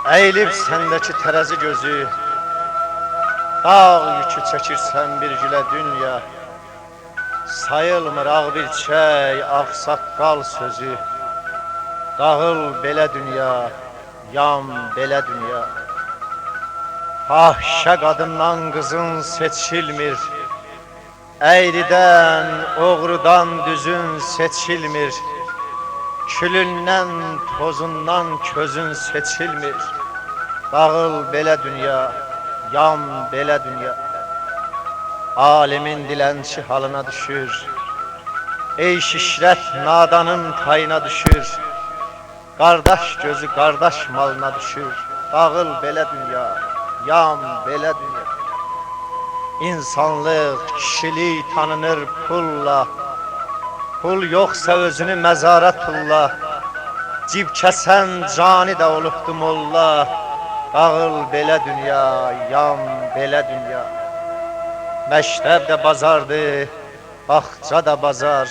Əyilib səndəki tərəzi gözü, dağ yükü çəkirsən bir gülə dünya. Sayılmır ağ bir çək, ağ saqqal sözü. Dağıl belə dünya, yan belə dünya. Fahişə qadından qızın seçilmir, əyridən, oğrudan düzün seçilmir. Külündən, tozundan közün seçilmir. Dağıl belə dünya, yan belə dünya. Alimin dilənçi halına düşür, eyş işrət nadanın tayına düşür. Qardaş gözü qardaş malına düşür. Dağıl belə dünya, yan belə dünya. İnsanlıq, kişilik tanınır pulla. Pul yoxsa özünü məzara tulla. Cib kəsən cani də olubdu molla. Dağıl belə dünya, yan belə dünya. Məktəb də bazardı, bağça da bazar.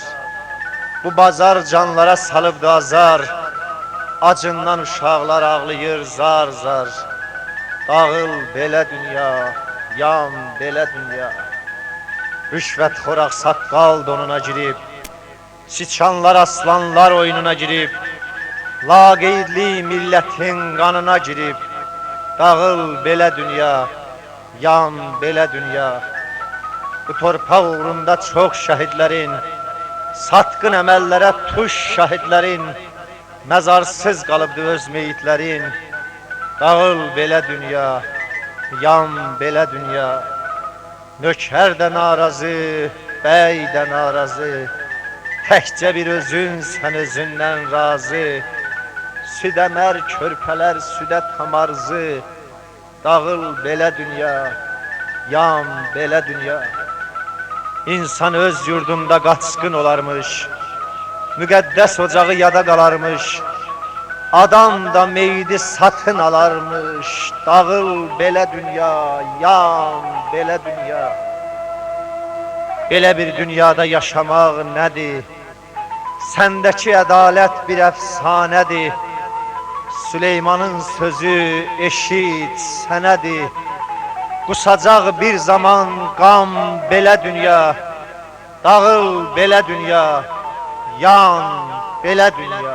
Bu bazar canlara salıbdı azar. Acından uşaqlar ağlayır zar zar. Dağıl belə dünya, yan belə dünya. Rüşvətxor ağsaqqal donuna girib, siçanlar aslanlar oyununa girib, laqeydli millətin qanına girib. Dağıl belə dünya, yan belə dünya. Bu torpaq uğrunda çox şəhidlərin, satqın əməllərə tuş şəhidlərin, məzarsız qalıbdı öz meyitlərin. Dağıl belə dünya, yan belə dünya. Nökər də narazı, bəy də narazı. Təkcə bir özün sən özündən razı. Südə mər körpələr südə tamarzı. Dağıl belə dünya, yan belə dünya. İnsan öz yurdunda qaçqın olarmış, müqəddəs ocağı yada qalarmış. Adam da meyidi satın alarmış. Dağıl belə dünya, yan belə dünya. Belə bir dünyada yaşamaq nədir? Səndəki ədalət bir əfsanədir. Süleymanın sözü eşit sənədir. Qusacaq bir zaman qam belə dünya. Dağıl belə dünya, yan belə dünya.